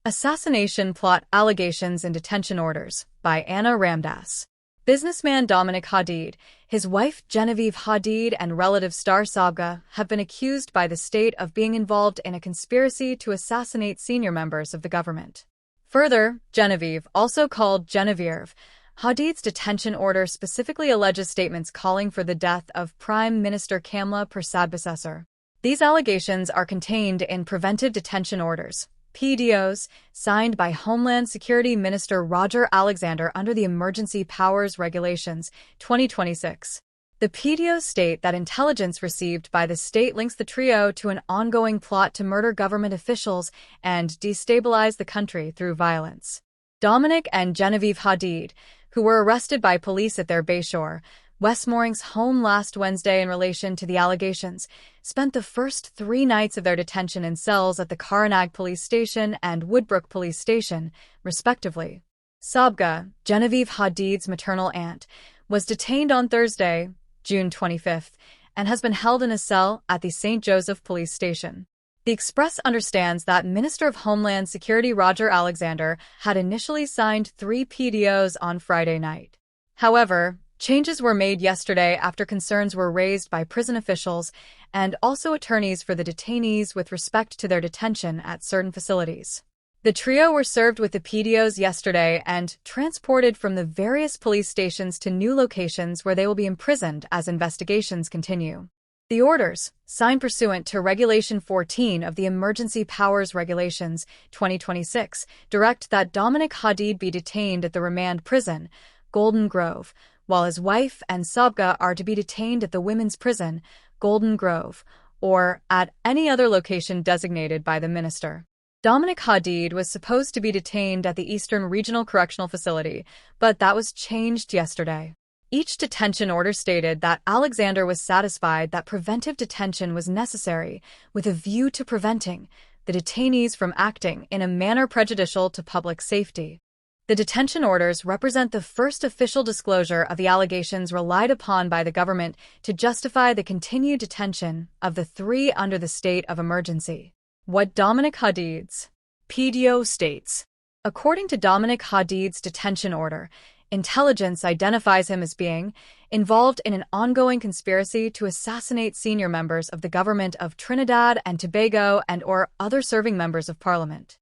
Assassination Plot Allegations and Detention Orders by Anna Ramdas. Businessman Dominic Hadid, his wife Genevieve Hadid, and relative Star Sabga have been accused by the state of being involved in a conspiracy to assassinate senior members of the government. Further, Genevieve, also called Genevieve Hadid's detention order specifically alleges statements calling for the death of Prime Minister Kamla Persad-Bissessar. These allegations are contained in preventive detention orders, PDOs, signed by Homeland Security Minister Roger Alexander under the Emergency Powers Regulations, 2026. The PDOs state that intelligence received by the state links the trio to an ongoing plot to murder government officials and destabilize the country through violence. Dominic and Genevieve Hadid, who were arrested by police at their Bayshore, Westmoreland's home last Wednesday in relation to the allegations, spent the first 3 nights of their detention in cells at the Karanag Police Station and Woodbrook Police Station, respectively. Sabga, Genevieve Hadid's maternal aunt, was detained on Thursday, June 25, and has been held in a cell at the St. Joseph Police Station. The Express understands that Minister of Homeland Security Roger Alexander had initially signed 3 PDOs on Friday night. However, changes were made yesterday after concerns were raised by prison officials and also attorneys for the detainees with respect to their detention at certain facilities. The trio were served with the PDOs yesterday and transported from the various police stations to new locations where they will be imprisoned as investigations continue. The orders, signed pursuant to Regulation 14 of the Emergency Powers Regulations, 2026, direct that Dominic Hadid be detained at the remand prison, Golden Grove, while his wife and Sabga are to be detained at the women's prison, Golden Grove, or at any other location designated by the minister. Dominic Hadid was supposed to be detained at the Eastern Regional Correctional Facility, but that was changed yesterday. Each detention order stated that Alexander was satisfied that preventive detention was necessary with a view to preventing the detainees from acting in a manner prejudicial to public safety. The detention orders represent the first official disclosure of the allegations relied upon by the government to justify the continued detention of the 3 under the state of emergency. What Dominic Hadid's PDO states. According to Dominic Hadid's detention order, intelligence identifies him as being involved in an ongoing conspiracy to assassinate senior members of the government of Trinidad and Tobago and/or other serving members of parliament.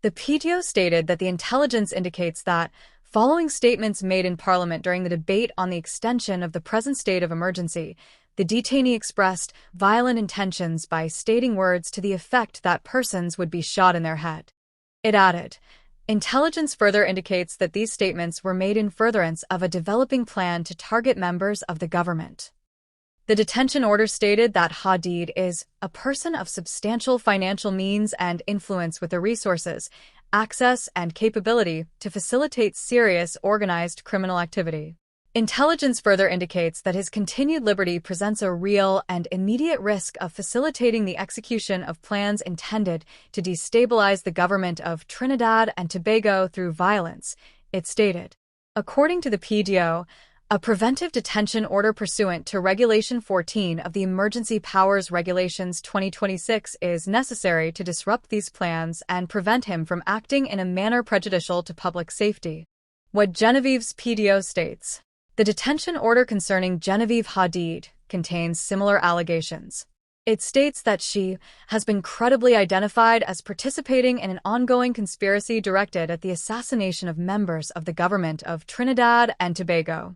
The PDO stated that the intelligence indicates that, following statements made in Parliament during the debate on the extension of the present state of emergency, the detainee expressed violent intentions by stating words to the effect that persons would be shot in their head. It added, intelligence further indicates that these statements were made in furtherance of a developing plan to target members of the government. The detention order stated that Hadid is a person of substantial financial means and influence with the resources, access, and capability to facilitate serious organized criminal activity. Intelligence further indicates that his continued liberty presents a real and immediate risk of facilitating the execution of plans intended to destabilize the government of Trinidad and Tobago through violence, it stated. According to the PDO, a preventive detention order pursuant to Regulation 14 of the Emergency Powers Regulations 2026 is necessary to disrupt these plans and prevent him from acting in a manner prejudicial to public safety. What Genevieve's PDO states. The detention order concerning Genevieve Hadid contains similar allegations. It states that she has been credibly identified as participating in an ongoing conspiracy directed at the assassination of members of the government of Trinidad and Tobago.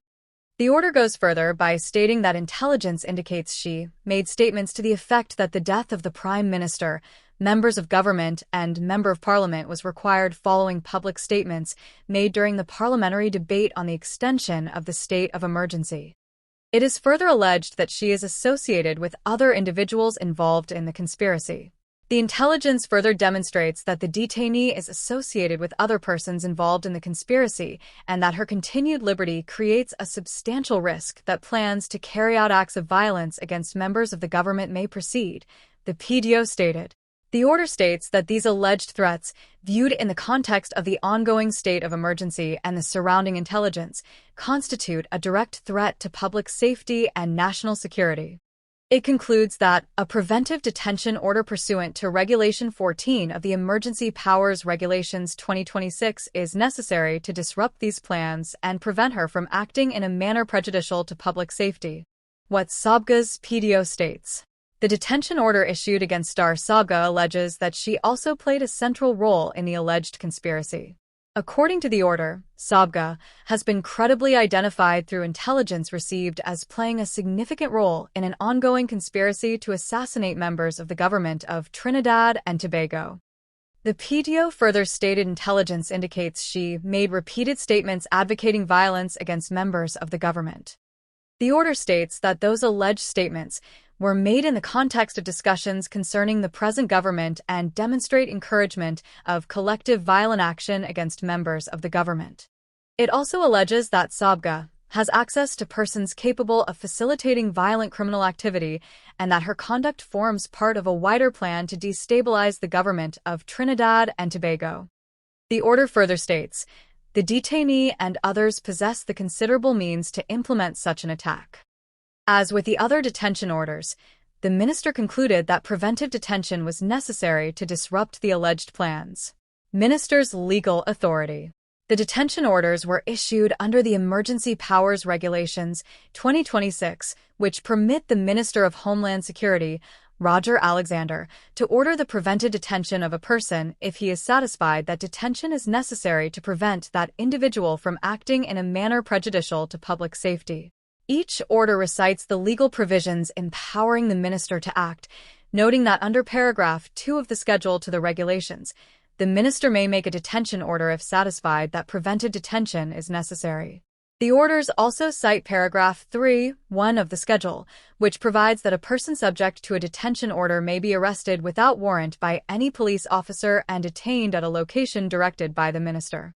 The order goes further by stating that intelligence indicates she made statements to the effect that the death of the Prime Minister, members of government, and Member of Parliament was required following public statements made during the parliamentary debate on the extension of the state of emergency. It is further alleged that she is associated with other individuals involved in the conspiracy. The intelligence further demonstrates that the detainee is associated with other persons involved in the conspiracy and that her continued liberty creates a substantial risk that plans to carry out acts of violence against members of the government may proceed, the PDO stated. The order states that these alleged threats, viewed in the context of the ongoing state of emergency and the surrounding intelligence, constitute a direct threat to public safety and national security. It concludes that a preventive detention order pursuant to Regulation 14 of the Emergency Powers Regulations 2026 is necessary to disrupt these plans and prevent her from acting in a manner prejudicial to public safety. What Sabga's PDO states. The detention order issued against Star Sabga alleges that she also played a central role in the alleged conspiracy. According to the order, Sabga has been credibly identified through intelligence received as playing a significant role in an ongoing conspiracy to assassinate members of the government of Trinidad and Tobago. The PDO further stated intelligence indicates she made repeated statements advocating violence against members of the government. The order states that those alleged statements were made in the context of discussions concerning the present government and demonstrate encouragement of collective violent action against members of the government. It also alleges that Sabga has access to persons capable of facilitating violent criminal activity and that her conduct forms part of a wider plan to destabilize the government of Trinidad and Tobago. The order further states, the detainee and others possess the considerable means to implement such an attack. As with the other detention orders, the minister concluded that preventive detention was necessary to disrupt the alleged plans. Minister's legal authority. The detention orders were issued under the Emergency Powers Regulations 2026, which permit the Minister of Homeland Security, Roger Alexander, to order the preventive detention of a person if he is satisfied that detention is necessary to prevent that individual from acting in a manner prejudicial to public safety. Each order recites the legal provisions empowering the minister to act, noting that under paragraph 2 of the schedule to the regulations, the minister may make a detention order if satisfied that preventive detention is necessary. The orders also cite paragraph 3(1) of the schedule, which provides that a person subject to a detention order may be arrested without warrant by any police officer and detained at a location directed by the minister.